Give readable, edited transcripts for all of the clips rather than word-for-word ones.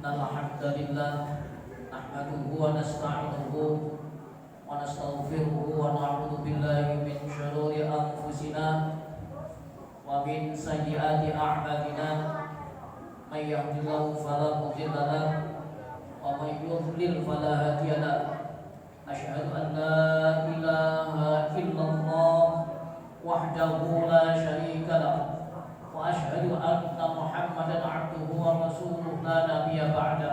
Alhamdulillah nahmaduhu wa nasta'inuhu wa nastaghfiruhu wa na'udzu billahi min syururi anfusina wa min sayyiati a'malina may yahdihillahu fala mudilla lahu wa may yudlil fala hadiya lahu asyhadu an la ilaha illallah wahdahu la syarika lahu wa asyhadu anna Muhammadan abduhu wa rasuluhu la nabiyya ba'da.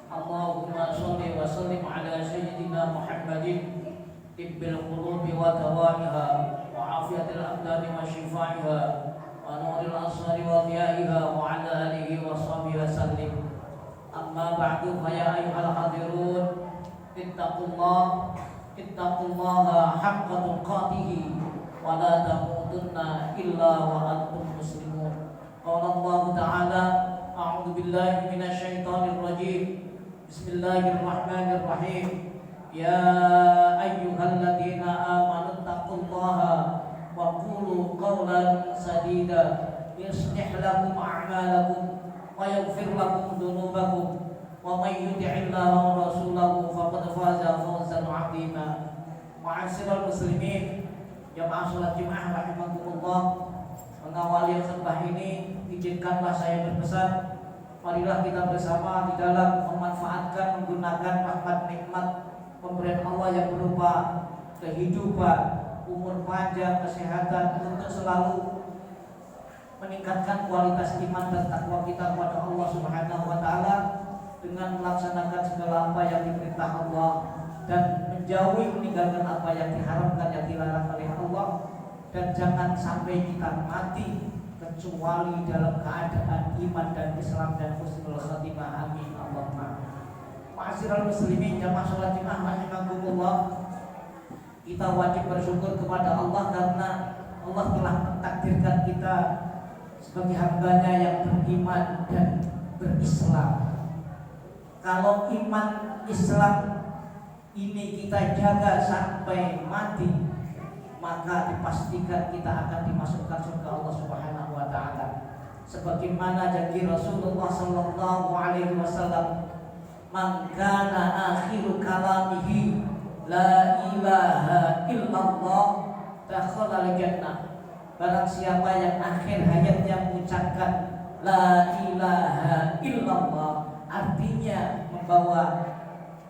Allahumma shalli wa sallim ala sayyidina Muhammadin tibbil qulubi wa dawaiha wa afiyatil abdani wa shifaiha wa nuril asari wa dhiyaiha wa ala alihi wa sahbihi wa sallim. Amma ba'du fa ya ayyuhal hadirun ittaqullaha haqqa tuqatih wa la tamutunna illa wa antum muslimun. Qala Allah Ta'ala a'udzu billahi minasy syaithanir rajim. Bismillahirrahmanirrahim. Ya ayyuhalladzina amanu taqullaha wa qulu qawlan sadida yuslih lakum a'malakum wa yaghfir lakum dhunubakum wa may yuti'illaha wa rasulahu faqad faza fawzan 'azima. Ma'asyiral muslimin, jamaah salat Jumat rahimakumullah, mengawali khutbah ini izinkanlah saya berpesan, marilah kita bersama di dalam memanfaatkan, menggunakan rahmat nikmat pemberian Allah yang berupa kehidupan, umur panjang, kesehatan untuk selalu meningkatkan kualitas iman dan takwa kita kepada Allah Subhanahu wa taala dengan melaksanakan segala apa yang diperintah Allah dan menjauhi meninggalkan apa yang diharamkan, yang dilarang oleh Allah, dan jangan sampai kita mati kecuali dalam keadaan iman dan Islam dan husnul khatimah. Amin Allahumma. Ma'asyiral muslimin, jamaah salat Jumat rahimakumullah, kita wajib bersyukur kepada Allah karena Allah telah mentakdirkan kita sebagai hambanya yang beriman dan berislam. Kalau iman Islam ini kita jaga sampai mati, maka dipastikan kita akan dimasukkan surga Allah Subhanahu wa taala. Sebagaimana janji Rasulullah sallallahu alaihi wasallam, "Man kana akhiru kalamihi la ilaha illallah dakhala al-jannah." Barang siapa yang akhir hayatnya mengucapkan la ilaha illallah, artinya membawa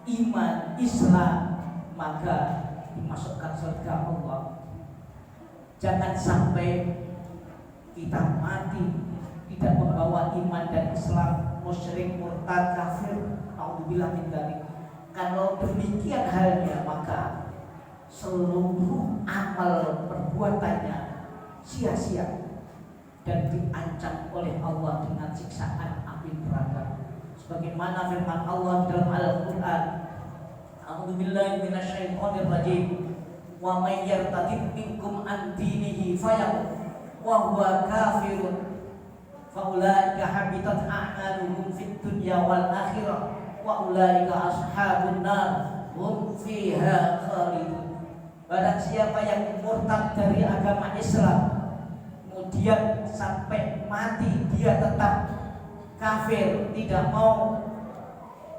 iman Islam, maka dimasukkan surga Allah. Jangan sampai kita mati tidak membawa iman dan Islam, musyrik, murtad, kafir, naudzubillah min dzalik. Kalau demikian halnya, maka seluruh amal perbuatannya sia-sia dan diancam oleh Allah dengan siksaan api neraka. Sebagaimana firman Allah dalam Al-Qur'an, a'udzubillahi minasyaitonir rajim. Wa may yartadid minkum an dinihi fayamut wa huwa kafirun fa ulaika habitat a'maluhum fid dunya wal akhirah wa ulaika ashabun nar hum fiha khalidun. Barang siapa yang murtad dari agama Islam, kemudian sampai mati dia tetap kafir, tidak mau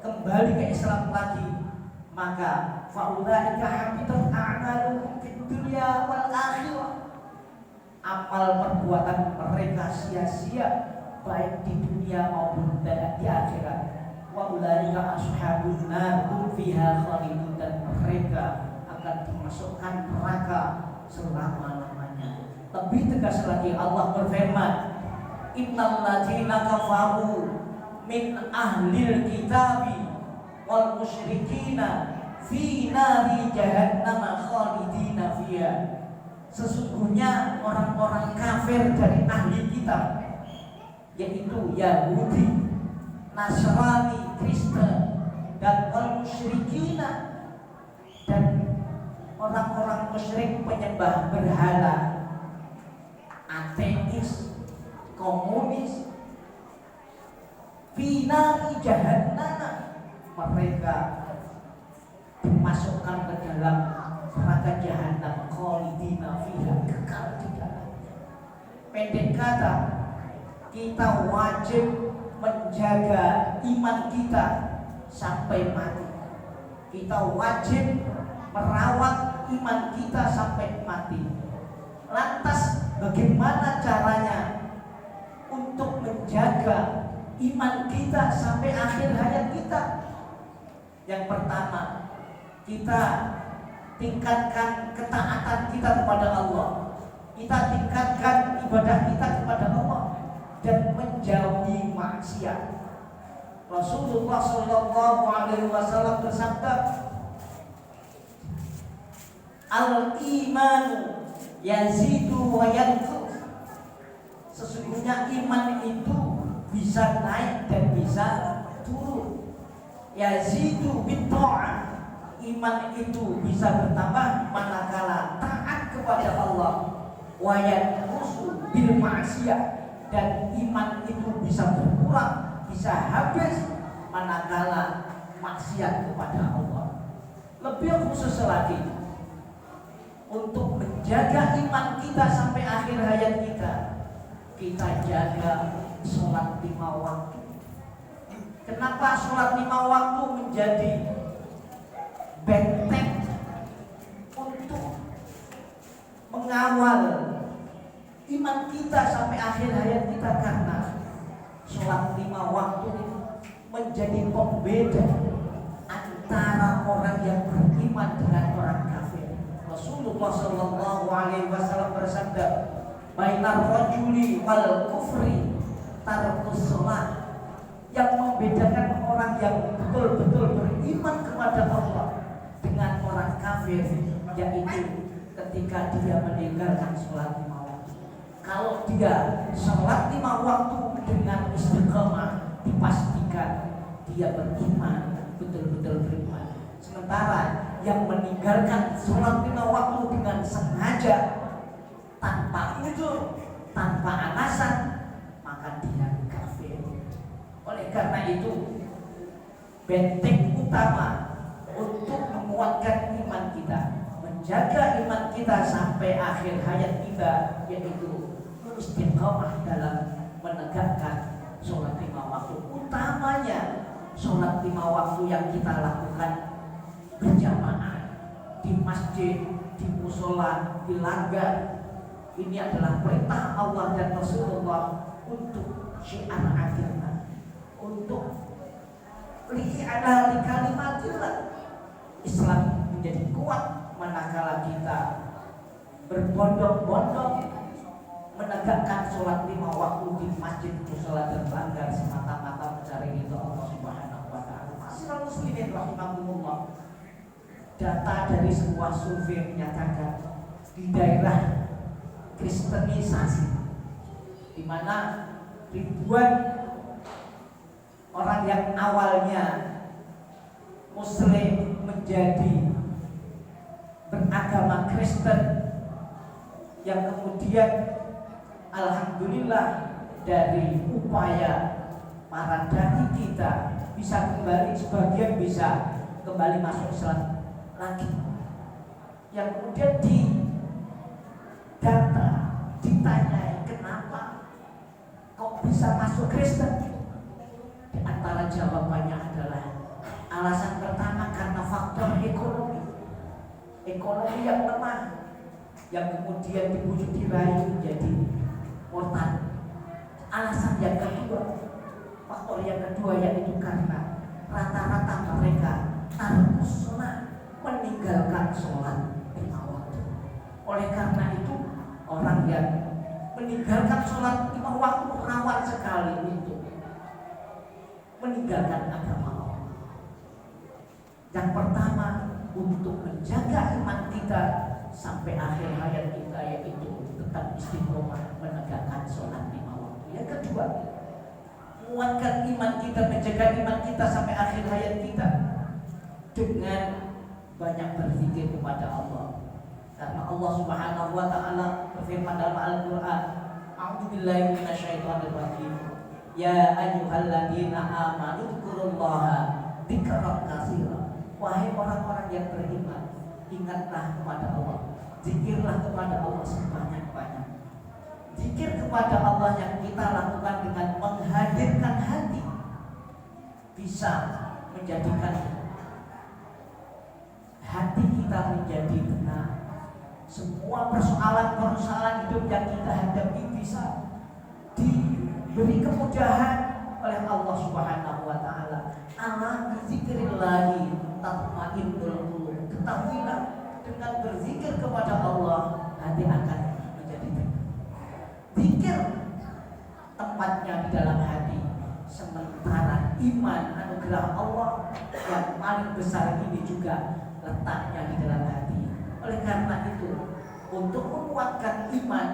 kembali ke Islam lagi, maka faulaika habitat a'maluhum fid dunya wal akhirah. Amal perbuatan mereka sia-sia baik di dunia maupun di akhirat. Wa ulaika ashabun nar hum fiha khalidun, dan mereka akan dimasukkan neraka selama-lamanya. Lebih tegas lagi Allah berfirman, innal ladzina kafaru min ahlil kitabi wal musyrikina fi nari jahannam khalidina fiha. Sesungguhnya orang-orang kafir dari ahli kitab, yaitu Yahudi, Nasrani, Kristen, dan wal musyrikina, dan orang-orang musyrik penyembah berhala, ateis, komunis, finali jahannam, mereka dimasukkan ke dalam neraka jahanam khalidina fiha, kekal di dalamnya. Pendek kata, kita wajib menjaga iman kita sampai mati. Kita wajib merawat iman kita sampai mati. Lantas bagaimana caranya untuk menjaga iman kita sampai akhir hayat kita? Yang pertama, kita tingkatkan ketaatan kita kepada Allah. Kita tingkatkan ibadah kita kepada Allah dan menjauhi maksiat. Rasulullah Shallallahu Alaihi Wasallam bersabda, al-imanu yazidu wa yanqus. Sesungguhnya iman itu bisa naik dan bisa turun. Yazidu bitta'ah. Iman itu bisa bertambah manakala taat kepada Allah. Wa yanqusu bil ma'siyah. Dan iman itu bisa berkurang, bisa habis manakala maksiat kepada Allah. Lebih khusus lagi, untuk menjaga iman kita sampai akhir hayat kita, kita jaga sholat 5 waktu. Kenapa sholat 5 waktu menjadi benteng untuk mengawal iman kita sampai akhir hayat kita? Karena sholat 5 waktu menjadi pembeda antara orang yang beriman dengan orang kafir. Rasulullah Shallallahu Alaihi Wasallam bersabda, bainar rajuli wal kufri tarkus sholat. Yang membedakan orang yang betul-betul beriman kepada Allah dengan orang kafir, yaitu ketika dia meninggalkan sholat 5 waktu. Kalau dia sholat 5 waktu dengan istiqamah, dipastikan dia beriman, betul-betul beriman. Sementara yang meninggalkan sholat 5 waktu dengan sengaja, tanpa uzur, tanpa alasan, maka dia kafir. Oleh karena itu, benteng utama untuk menguatkan iman kita, menjaga iman kita sampai akhir hayat kita, yaitu istiqamah dalam menegakkan sholat 5 waktu. Utamanya sholat 5 waktu yang kita lakukan berjamaah di masjid, di musola, di langgar. Ini adalah perintah Allah dan Rasulullah untuk syiar agama, untuk li'ala kalimatillah. Islam menjadi kuat manakala kita berbondong-bondong menegakkan sholat 5 waktu di masjid, musola dan langgar semata-mata mencari ridho Allah Subhanahu wa Ta'ala. Ma'asyiral muslimin rahimakumullah, data dari sebuah survei menyatakan di daerah kristenisasi, di mana ribuan orang yang awalnya Muslim menjadi beragama Kristen, yang kemudian alhamdulillah dari upaya para dai kita bisa kembali, sebagian bisa kembali masuk Islam lagi, yang kemudian di data ditanyai kenapa kok bisa masuk Kristen. Di antara jawabannya adalah alasan pertama karena faktor ekonomi yang lemah, yang kemudian dibujuk dirayu menjadi murtad. Alasan yang kedua, faktor yang kedua, yaitu karena rata-rata mereka tarkus sholat, meninggalkan sholat 5 waktu. Oleh karena itu, orang yang meninggalkan sholat 5 waktu rawan sekali untuk meninggalkan agama Allah. Yang pertama, untuk menjaga iman kita sampai akhir hayat kita, yaitu tetap istiqomah menegakkan sholat 5 waktu. Yang kedua, menguatkan iman kita, menjaga iman kita sampai akhir hayat kita dengan banyak berzikir kepada Allah. Karena Allah Subhanahu wa Ta'ala berfirman dalam Al-Quran, a'udzubillahi minasyaitonir rajim, ya ayyuhalladzina amanu dzkurullaha dzikran katsiran. Wahai orang-orang yang beriman, ingatlah kepada Allah, zikirlah kepada Allah sebanyak-banyak. Zikir kepada Allah yang kita lakukan dengan menghadirkan hati bisa menjadikan hati kita menjadi tenang. Semua persoalan hidup yang kita hadapi bisa diberi kemudahan oleh Allah Subhanahu wa taala. Ala bizikrillah tatmainnul qulub. Ketahuilah, dengan berzikir kepada Allah hati akan menjadi tenang. Zikir tempatnya di dalam hati, sementara iman anugerah Allah yang paling besar ini juga letaknya di dalam hati. Oleh karena itu, untuk menguatkan iman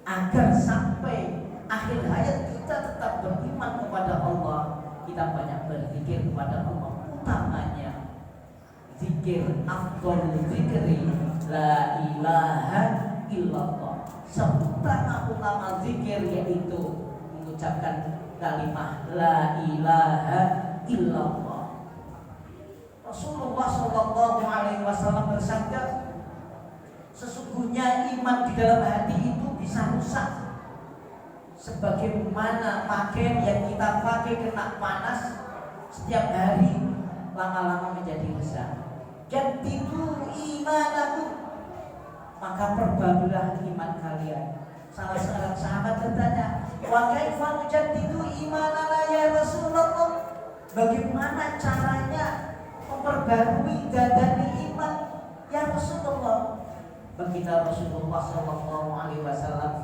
agar sampai akhir hayat kita tetap beriman kepada Allah, kita banyak berzikir kepada Allah. Utamanya zikir, afdhalul zikri la ilaha illallah. Utama zikir yaitu mengucapkan kalimat la ilaha illallah. Rasulullah Shallallahu Alaihi Wasallam bersabda, sesungguhnya iman di dalam hati itu bisa rusak sebagaimana pakaian yang kita pakai kena panas setiap hari lama-lama menjadi rusak. Jadidu imanakum, maka perbagailah iman kalian. Salah seorang sahabat bertanya, wa kaifa nujaddidu imanana ya Rasulullah? Bagaimana caranya memperbarui dadani iman ya Rasulullah? Baginda Rasulullah Sallallahu Alaihi Wasallam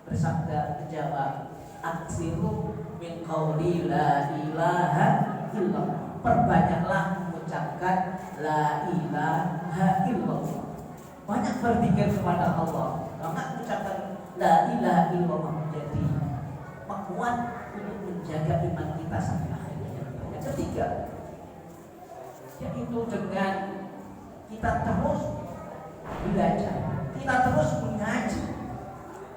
bersabda, menjawab, aksiru min qauli la ilaha illallah. Perbanyaklah mengucapkan la ilaha illallah. Banyak berzikir kepada Allah. Banyak mengucapkan la ilaha illallah menjadi penguat untuk menjaga iman kita sampai akhirnya. Yang ketiga, yaitu dengan kita terus belajar, kita terus mengaji.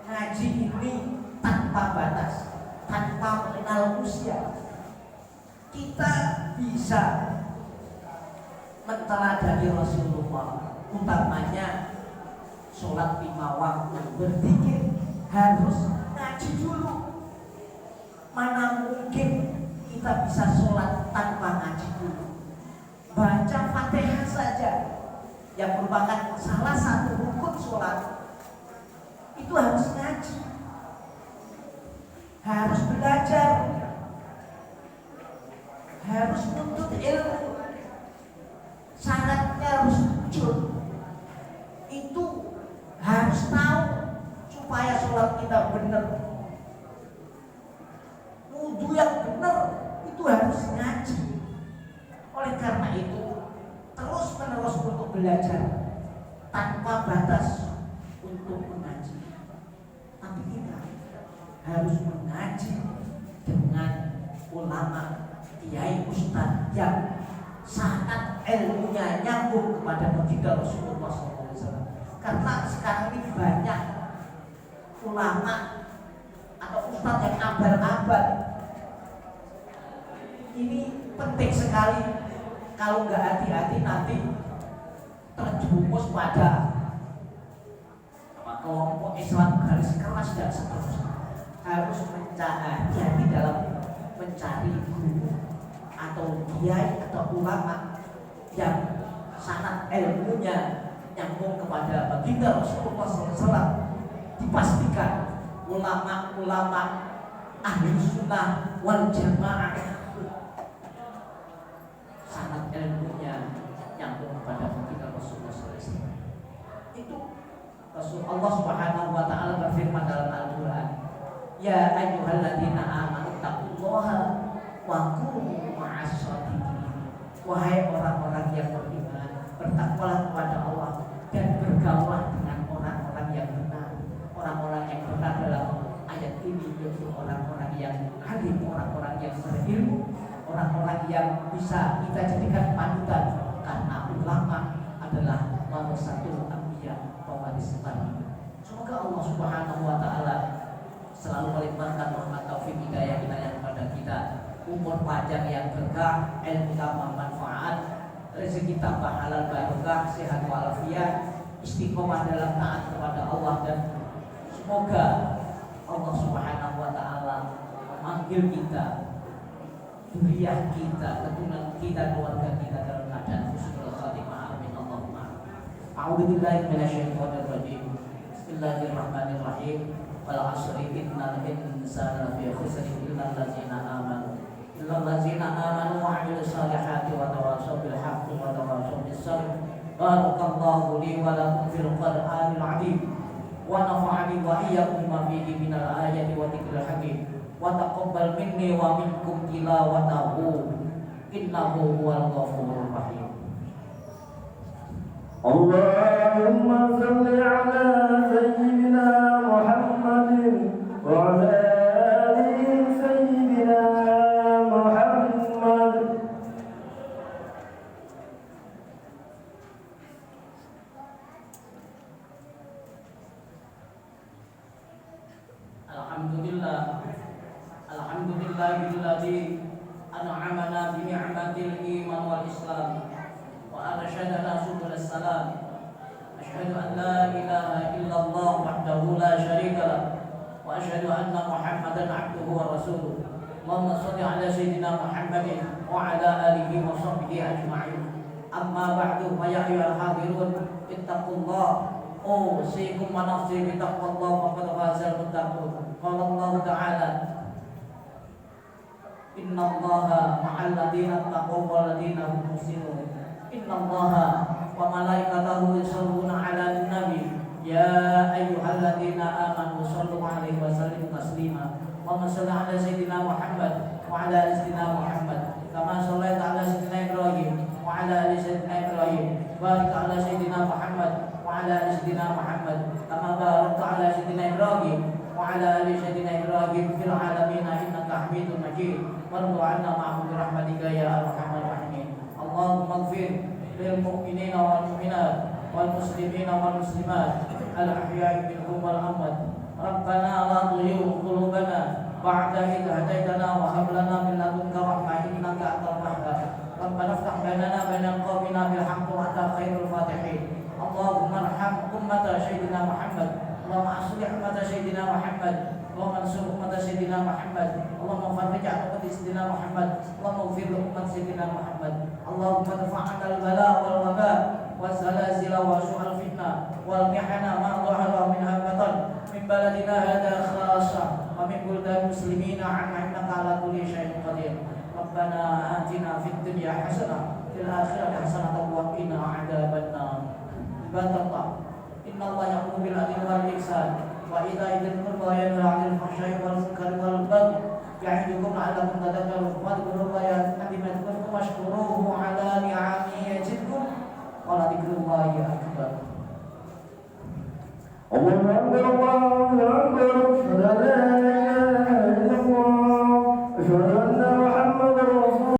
Ngaji ini tanpa batas, tanpa mengenal usia. Kita bisa menteladani Rasulullah, utamanya sholat 5 waktu, berzikir harus ngaji dulu. Mana mungkin kita bisa sholat tanpa ngaji dulu? Baca Fatihah saja yang merupakan salah satu rukun sholat itu harus ngaji, harus belajar, harus menuntut ilmu. Syaratnya harus jujur, itu harus tahu supaya sholat kita benar. Wudu yang benar itu harus ngaji. Oleh karena itu, terus menerus untuk belajar tanpa batas untuk mengaji. Tapi kita harus mengaji dengan ulama, kiai, ustaz yang sangat ilmunya nyambung kepada baginda Rasulullah SAW. Karena sekarang ini banyak ulama atau ustaz yang abal-abal. Ini penting sekali. Kalau nggak hati-hati nanti terjerumus pada kelompok Islam garis keras dan seterusnya. Harus hati-hati dalam mencari guru atau kiai atau ulama yang sangat ilmunya nyambung kepada baginda Rasulullah SAW. Dipastikan ulama-ulama ahli sunnah wal jamaah sangat ilmunya nyambung kepada baginda Rasulullah SAW. Itu Allah Subhanahu wa taala berfirman dalam Al-Qur'an, ya ayyuhalladzina amanu taqullaha wa kunu ma'as-shadiqin. Wahai orang-orang yang beriman, bertakwalah kepada Allah dan bergaulah dengan orang-orang yang benar. Orang-orang yang benar dalam ayat ini yaitu orang-orang yang alim, orang-orang yang berilmu, orang-orang yang bisa kita jadikan panutan, karena ulama adalah warasatul anbiya, pewaris nabi. Semoga Allah Subhanahu wa taala selalu melimpahkan rahmat taufik hidayah kepada kita, umur panjang yang berkah, ilmu tambah manfaat, rezeki tambah halal barokah, sehat walafiat, istiqomah dalam taat kepada Allah, dan semoga Allah Subhanahu wa taala manggil kita, zuriyah kita, keturunan kita, keluarga kita dalam keadaan husnul khatimah. Amin Allahumma. A'udzubillahi minasyaitonir rajim. Bismillahirrahmanirrahim. Wal 'asri innal insana lafi khusr illa allazina amanu wa 'amilus solihati wa tawassaw bil haqqi wa tawassaw bis sabr. Barakallahu li wa lakum fil Qur'anil 'azim wa nafa'ani wa iyyakum bima fihi minal ayati wa dzikril hakim wa taqabbal minni wa minkum tilawatahu innahu huwal ghafurur rahim. Allahumma salli ala sayyidina Muhammadin wa ala ali sayyidina Muhammad. Alhamdulillahilladzi an'amana bi ni'matil iman wal islam wa arsyadana subul salam. Asyhadu an la ilaha illallah wahdahu la syarika lah wa asyhadu anna Muhammadan 'abduhu wa rasuluh. Allahumma shalli ala sayyidina Muhammadin wa ala alihi wa sahbihi ajma'in. Amma ba'du, fa ya ayyuhal hadirun ittaqullah. Usikum wa nafsi bi taqwallah faqad fazal muttaqun. Qala Allah ta'ala innallaha ma'al ladzina taqaw wal ladzina hum muhsinun. Innallaha wa malaikatahu yusholluna 'alan nabi ya ayyuhalladzina amanu shallu 'alaihi wa sallimu taslima. Allahumma shalli 'ala sayyidina Muhammad wa 'ala ali sayyidina Muhammad kama shallaita 'ala sayyidina Ibrahim wa 'ala ali sayyidina Ibrahim. Barik 'ala sayyidina Muhammad wa 'ala ali sayyidina Muhammad kama barakta 'ala sayyidina Ibrahim wa 'ala ali sayyidina Ibrahim fil 'alamin innaka Hamidum Majid. Warḍu 'anna ma'hum bi rahmatika ya arhamar rahimin. Allahumma ighfir lil mu'minina wal mu'minat wal muslimina wal muslimat al ahya'i minhum wal amwat. Rabbana la tuzigh qulubana ba'da idh hadaytana wa hab lana min ladunka rahmah innaka antal wahhab. Rabbana iftah bainana wa bain qaumina bil haqqi wa anta khairul fatihin. Allahumma arham ummata sayyidina Muhammad. Allahumma aslih ummata sayyidina Muhammad. Allahumma ansur ummata sayyidina Muhammad. Allahumma farrij 'an ummati sayyidina Muhammad. Allahumma ighfir li ummati sayyidina Muhammad. Allahumma dafa'na al-bala wal waba waz zalazila wa su'al fitnah wal mihana ma dhahara minha batan min baladina hadha khassa wa min buldan muslimina 'amma innaka 'ala kulli syai'in qadir. Rabbana atina fid dunya hasanah fil akhirati hasanah wa qina 'adzabannar. Ibadallah, innallaha ya'muru bil 'adli wal ihsan wa ita'i dzil qurba wa yanha 'anil fahsya'i wal munkari wal baghi ya'idukum la'allakum tadhakkarun. Wadhkurullaha yadhkurkum washkuruhu 'ala ni'amihi yazidkum wa la dzikrullahi akbar. Allahu akbar.